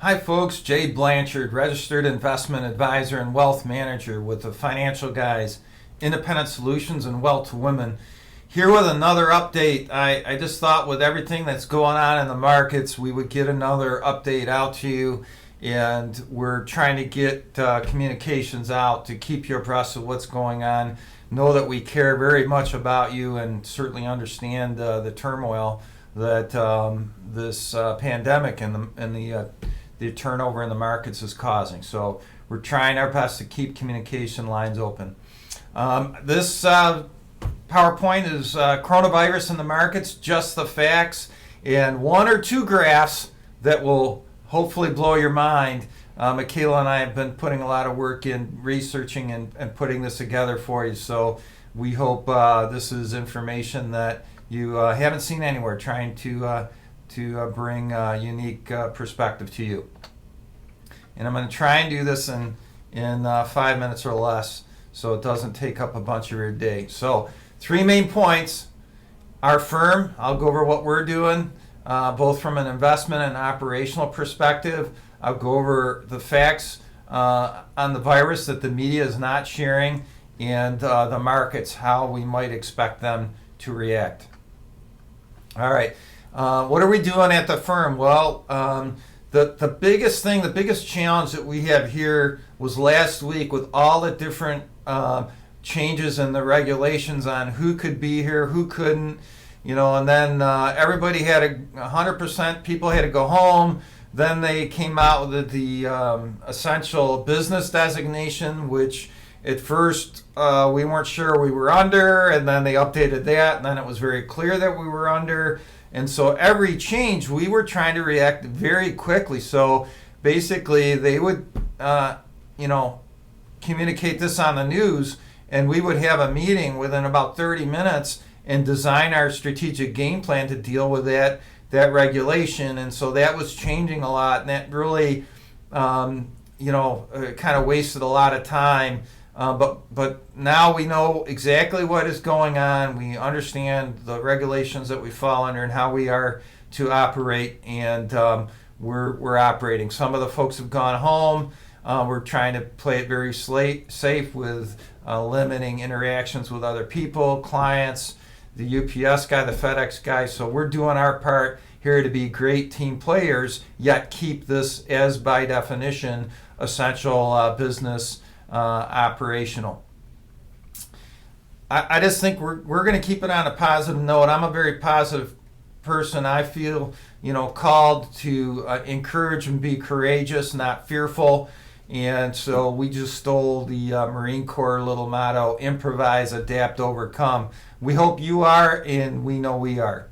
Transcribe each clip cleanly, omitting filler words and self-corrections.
Hi folks, Jay Blanchard, registered investment advisor and wealth manager with the Financial Guys, Independent Solutions and Wealth to Women. Here with another update. I just thought with everything that's going on in the markets, we would get another update out to you. And we're trying to get communications out to keep you abreast of what's going on. Know that we care very much about you and certainly understand the turmoil that this pandemic and the turnover in the markets is causing. So we're trying our best to keep communication lines open. This PowerPoint is coronavirus in the markets, just the facts, and one or two graphs that will hopefully blow your mind. Michaela and I have been putting a lot of work in researching and putting this together for you. So we hope this is information that you haven't seen anywhere, trying to bring unique perspective to you. And I'm going to try and do this in 5 minutes or less so it doesn't take up a bunch of your day. So 3 main points. Our firm, I'll go over what we're doing, both from an investment and operational perspective. I'll go over the facts on the virus that the media is not sharing, and the markets, how we might expect them to react. All right. What are we doing at the firm? Well, the biggest thing, the biggest challenge that we have here was last week with all the different changes in the regulations on who could be here, who couldn't, and then everybody had 100% people had to go home. Then they came out with the essential business designation, which at first we weren't sure we were under, and then they updated that, and then it was very clear that we were under. And so every change, we were trying to react very quickly. So basically, they would, communicate this on the news, and we would have a meeting within about 30 minutes and design our strategic game plan to deal with that regulation. And so that was changing a lot, and that really, kind of wasted a lot of time. But now we know exactly what is going on. We understand the regulations that we fall under and how we are to operate, and we're operating. Some of the folks have gone home. We're trying to play it very safe with limiting interactions with other people, clients, the UPS guy, the FedEx guy. So we're doing our part here to be great team players, yet keep this as by definition essential business operational. I just think we're going to keep it on a positive note. I'm a very positive person. I feel called to encourage and be courageous, not fearful. And so we just stole the Marine Corps little motto: improvise, adapt, overcome. We hope you are, and we know we are.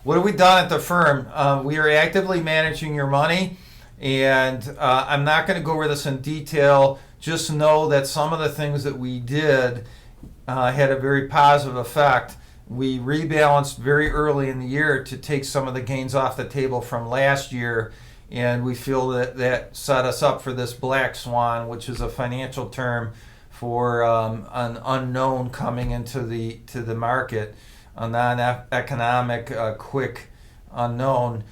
What have we done at the firm? We are actively managing your money. And I'm not going to go over this in detail. Just know that some of the things that we did had a very positive effect. We rebalanced very early in the year to take some of the gains off the table from last year. And we feel that set us up for this black swan, which is a financial term for an unknown coming into the market, a non-economic, quick unknown.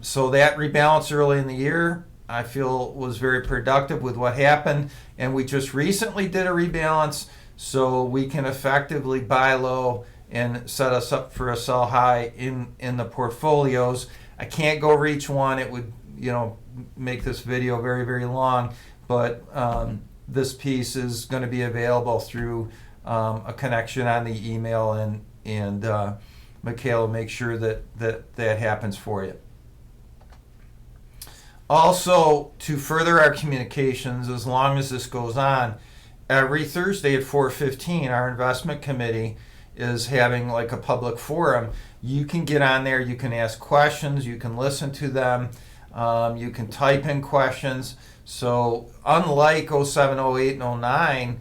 So that rebalance early in the year, I feel, was very productive with what happened. And we just recently did a rebalance so we can effectively buy low and set us up for a sell high in the portfolios. I can't go over each one. It would, make this video very, very long. But this piece is going to be available through a connection on the email, and Michaela will make sure that happens for you. Also, to further our communications, as long as this goes on, every Thursday at 4:15, our investment committee is having like a public forum. You can get on there, you can ask questions, you can listen to them, you can type in questions. So unlike 07, 08, and 09,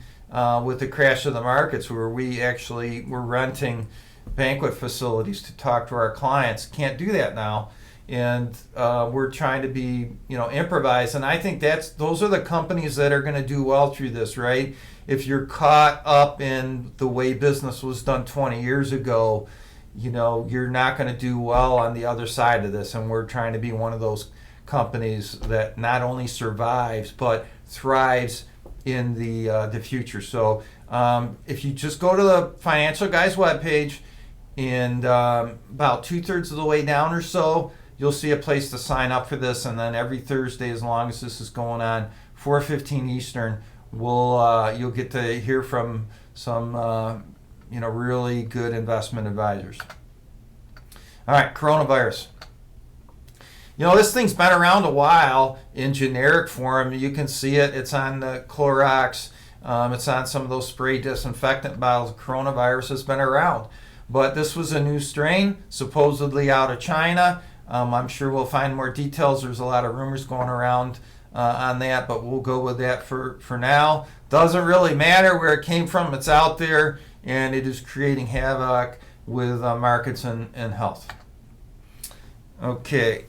with the crash of the markets, where we actually were renting banquet facilities to talk to our clients, can't do that now. And we're trying to be, improvise. And I think those are the companies that are going to do well through this, right? If you're caught up in the way business was done 20 years ago, you're not going to do well on the other side of this. And we're trying to be one of those companies that not only survives but thrives in the future. So if you just go to the Financial Guys webpage, and about 2/3 of the way down or so, you'll see a place to sign up for this. And then every Thursday, as long as this is going on, 4:15 Eastern, you'll get to hear from some really good investment advisors. All right, coronavirus. This thing's been around a while in generic form. You can see it. It's on the Clorox. It's on some of those spray disinfectant bottles. Coronavirus has been around. But this was a new strain, supposedly out of China. I'm sure we'll find more details. There's a lot of rumors going around on that, but we'll go with that for now. Doesn't really matter where it came from. It's out there, and it is creating havoc with markets and health. Okay.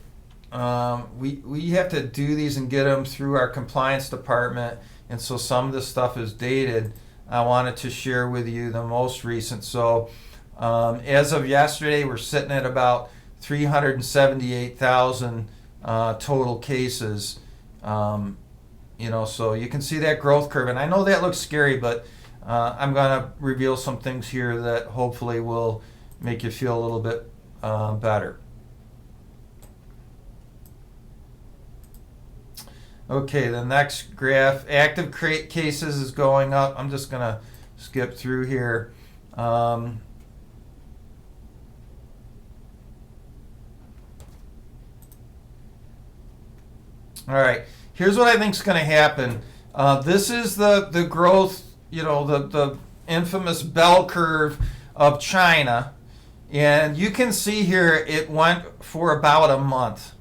We have to do these and get them through our compliance department, and so some of this stuff is dated. I wanted to share with you the most recent. So as of yesterday, we're sitting at about 378,000 total cases. So you can see that growth curve, and I know that looks scary, but I'm going to reveal some things here that hopefully will make you feel a little bit better. Okay, the next graph, active cases is going up. I'm just going to skip through here. All right, here's what I think is going to happen. This is the growth, the infamous bell curve of China. And you can see here it went for about a month.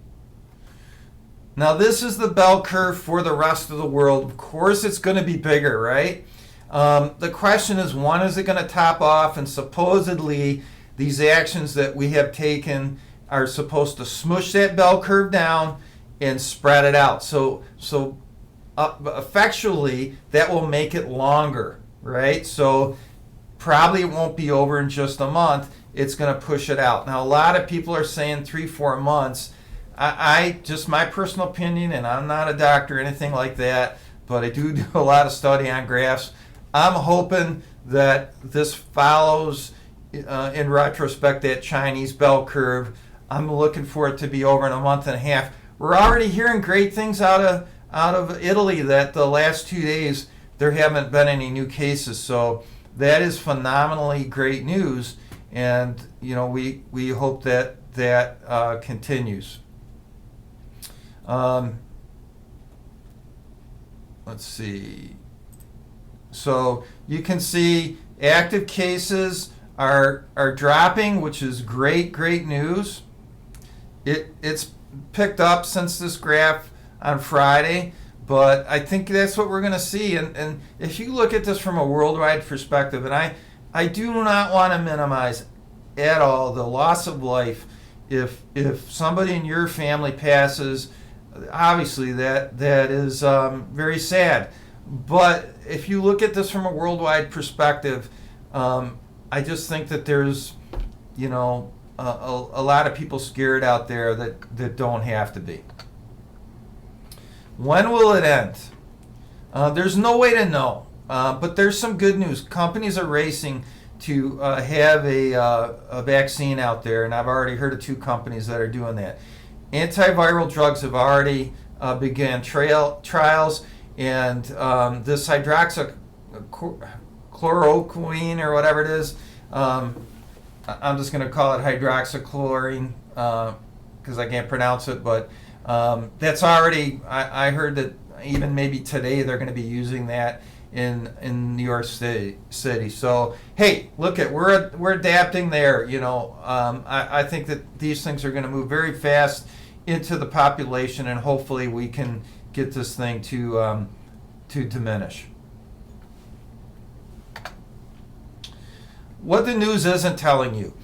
Now this is the bell curve for the rest of the world. Of course it's going to be bigger, right? The question is, when is it going to top off? And supposedly these actions that we have taken are supposed to smush that bell curve down and spread it out. So effectually that will make it longer, right? So probably it won't be over in just a month. It's going to push it out. Now a lot of people are saying 3-4 months. I just my personal opinion, and I'm not a doctor or anything like that, but I do a lot of study on graphs. I'm hoping that this follows, in retrospect, that Chinese bell curve. I'm looking for it to be over in a month and a half. We're already hearing great things out of Italy that the last 2 days there haven't been any new cases. So that is phenomenally great news, and we hope that continues. Let's see. So you can see active cases are dropping, which is great news. It's picked up since this graph on Friday, but I think that's what we're going to see. And if you look at this from a worldwide perspective, and I do not want to minimize at all the loss of life if somebody in your family passes. Obviously that is very sad, but if you look at this from a worldwide perspective, I just think that there's a lot of people scared out there that don't have to be. When will it end? There's no way to know, but there's some good news. Companies are racing to have a vaccine out there, and I've already heard of 2 companies that are doing that. Antiviral drugs have already began trials, and this hydroxychloroquine or whatever it is, I'm just going to call it hydroxychloroquine because I can't pronounce it, but that's already, I heard that even maybe today they're going to be using that in New York City. So hey, look at we're adapting there. I think that these things are going to move very fast into the population, and hopefully we can get this thing to diminish. What the news isn't telling you.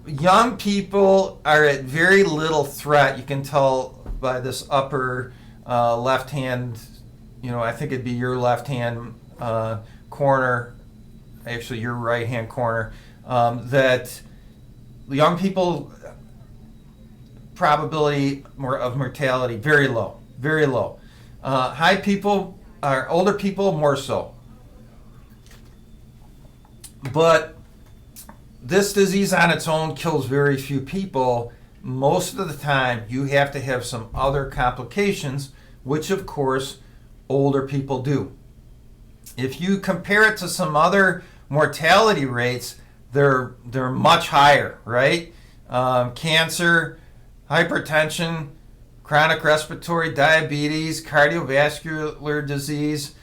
Young people are at very little threat. You can tell by this upper left hand, I think it'd be your left hand corner, actually your right hand corner, that young people probability of mortality, very low, very low. High people, or older people, more so. But this disease on its own kills very few people. Most of the time, you have to have some other complications, which of course older people do. If you compare it to some other mortality rates, they're much higher, right? Cancer, hypertension, chronic respiratory diabetes, cardiovascular disease,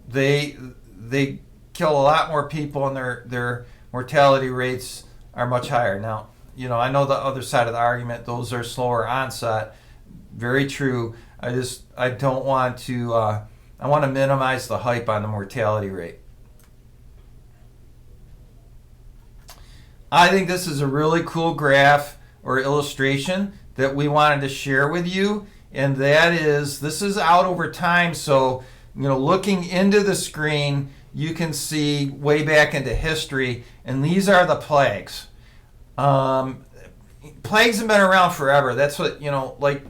they kill a lot more people, and their mortality rates are much higher. Now, I know the other side of the argument, those are slower onset. Very true. I don't want to, I want to minimize the hype on the mortality rate. I think this is a really cool graph or illustration that we wanted to share with you, and that is, this is out over time. So, looking into the screen, you can see way back into history, and these are the plagues. Plagues have been around forever. That's what, like,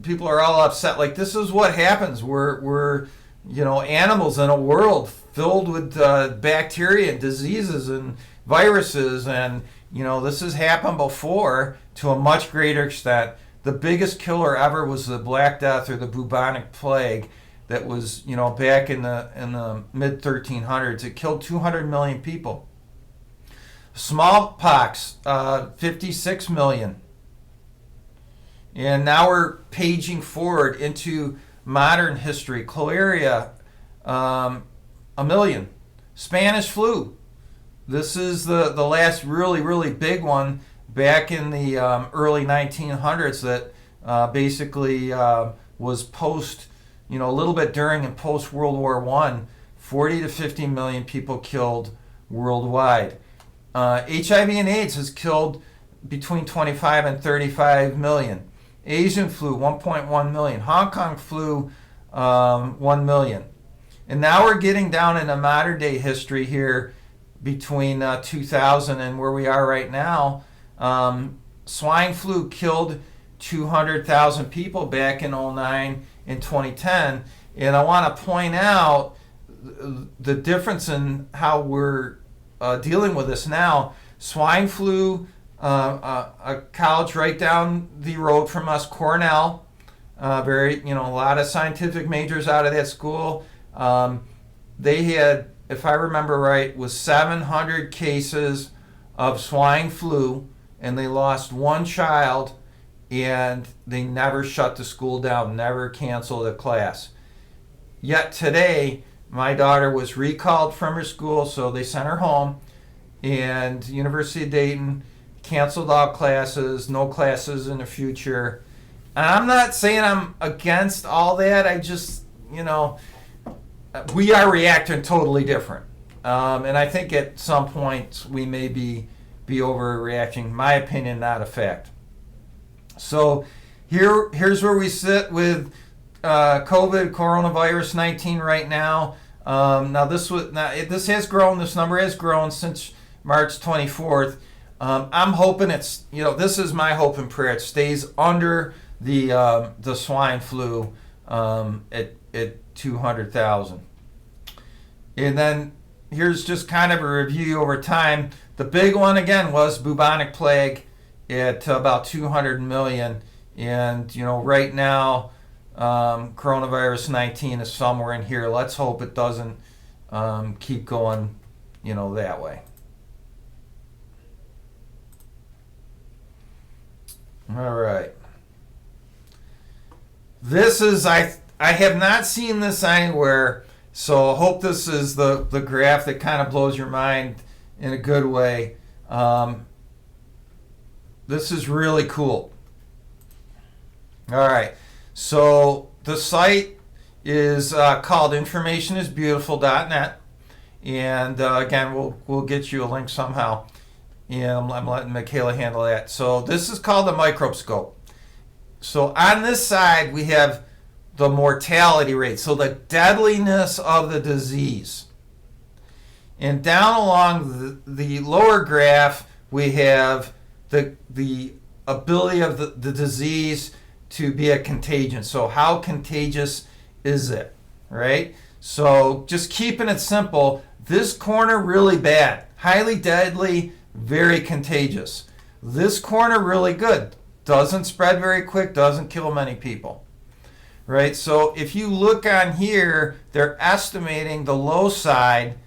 people are all upset. Like, this is what happens. We're animals in a world filled with bacteria and diseases and viruses, and this has happened before to a much greater extent. The biggest killer ever was the Black Death, or the bubonic plague, that was back in the mid 1300s. It killed 200 million people. Smallpox, 56 million. And now we're paging forward into modern history. Cholera, 1 million. Spanish flu. This is the last really, really big one back in the early 1900s that basically was post, a little bit during and post World War I. 40 to 50 million people killed worldwide. HIV and AIDS has killed between 25 and 35 million. Asian flu, 1.1 million. Hong Kong flu, 1 million. And now we're getting down into modern day history here between 2000 and where we are right now. Swine flu killed 200,000 people back in 2009 and 2010. And I want to point out the difference in how we're dealing with this now. Swine flu, a college right down the road from us, Cornell, a lot of scientific majors out of that school. They had, if I remember right, was 700 cases of swine flu, and they lost one child, and they never shut the school down, never canceled a class. Yet today, my daughter was recalled from her school, so they sent her home, and University of Dayton canceled all classes, no classes in the future. And I'm not saying I'm against all that. I just, we are reacting totally different. And I think at some point we may be overreacting. My opinion, not a fact. So here's where we sit with COVID, coronavirus 19 right now. This has grown. This number has grown since March 24th. I'm hoping it's, this is my hope and prayer. It stays under the swine flu at 200,000. And then here's just kind of a review over time. The big one again was bubonic plague at about 200 million. And, right now, coronavirus 19 is somewhere in here. Let's hope it doesn't keep going, that way. All right. This is, I have not seen this anywhere, so I hope this is the graph that kind of blows your mind in a good way. This is really cool. All right. So the site is called informationisbeautiful.net. And again, we'll get you a link somehow. And I'm letting Michaela handle that. So this is called the microscope. So on this side, we have the mortality rate, so the deadliness of the disease. And down along the lower graph, we have the ability of the disease to be a contagion. So how contagious is it, right? So just keeping it simple, this corner really bad, highly deadly, very contagious. This corner really good, doesn't spread very quick, doesn't kill many people, right? So if you look on here, they're estimating the low side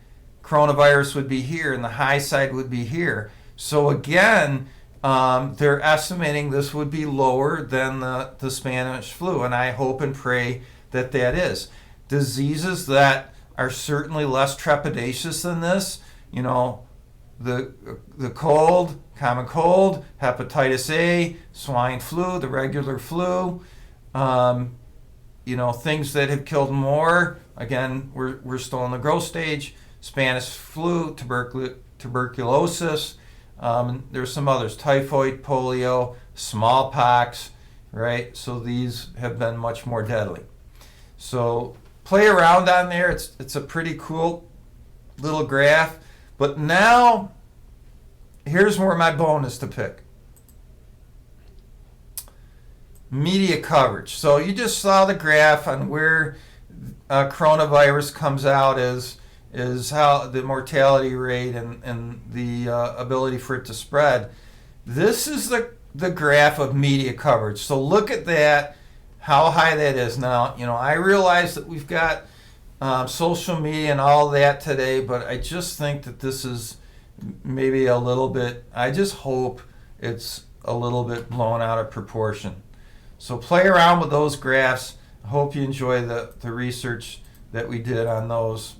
coronavirus would be here and the high side would be here. So again, they're estimating this would be lower than the Spanish flu, and I hope and pray that that is. Diseases that are certainly less trepidatious than this, you know, the cold, common cold, hepatitis A, swine flu, the regular flu, you know, things that have killed more, again, we're still in the growth stage, Spanish flu, tuberculosis, there's some others, typhoid, polio, smallpox, right? So these have been much more deadly. So play around on there. It's a pretty cool little graph. But now, here's where my bone is to pick. Media coverage. So you just saw the graph on where coronavirus comes out is how the mortality rate and the ability for it to spread. This is the graph of media coverage. So look at that, how high that is. Now, you know, I realize that we've got social media and all that today, but I just think that this is maybe a little bit, I just hope it's a little bit blown out of proportion. So play around with those graphs. I hope you enjoy the research that we did on those.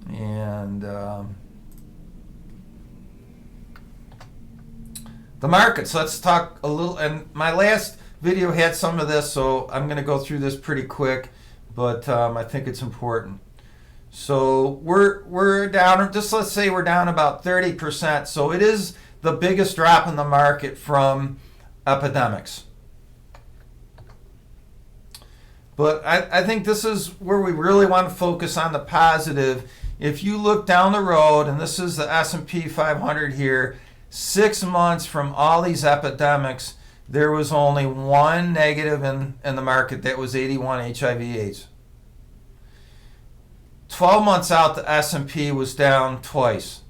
And the markets, let's talk a little, and my last video had some of this, so I'm going to go through this pretty quick, but I think it's important. So we're down, just let's say we're down about 30%, so it is the biggest drop in the market from epidemics. But I think this is where we really want to focus on the positive. If you look down the road, and this is the S&P 500 here, 6 months from all these epidemics, there was only one negative in the market, that was 81 HIV/AIDS. 12 months out, the S&P was down twice.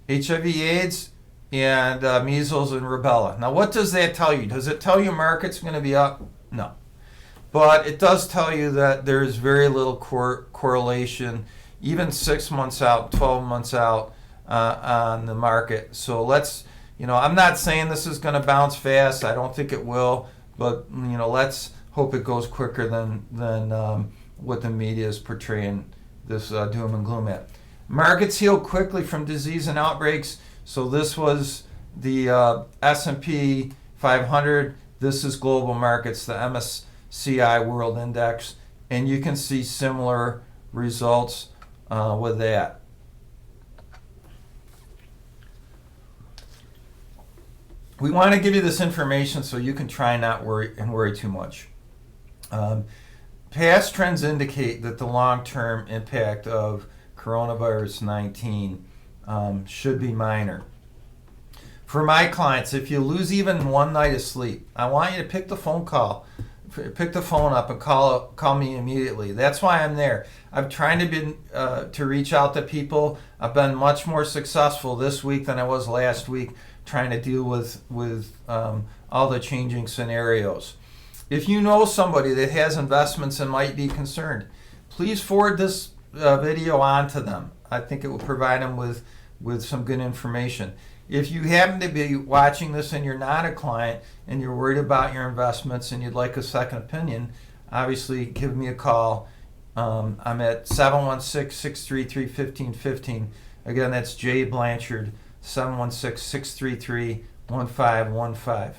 HIV/AIDS and measles and rubella. Now, what does that tell you? Does it tell you market's going to be up? No. But it does tell you that there's very little correlation, even 6 months out, 12 months out on the market. So let's, you know, I'm not saying this is going to bounce fast. I don't think it will. But, you know, let's hope it goes quicker than what the media is portraying this doom and gloom at. Markets heal quickly from disease and outbreaks. So this was the S&P 500. This is global markets, the MSCI World Index, and you can see similar results with that. We want to give you this information so you can try not worry too much. Past trends indicate that the long-term impact of coronavirus 19 should be minor. For my clients, if you lose even one night of sleep, I want you to pick the phone up and call me immediately. That's why I'm there. I'm trying to reach out to people. I've been much more successful this week than I was last week, trying to deal with all the changing scenarios. If you know somebody that has investments and might be concerned, please forward this video on to them. I think it will provide them with some good information. If you happen to be watching this and you're not a client and you're worried about your investments and you'd like a second opinion, obviously give me a call. I'm at 716-633-1515. Again, that's Jay Blanchard, 716-633-1515.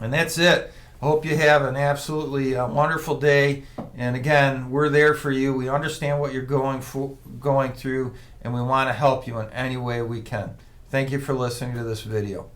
And that's it. I hope you have an absolutely wonderful day. And again, we're there for you. We understand what you're going through, and we want to help you in any way we can. Thank you for listening to this video.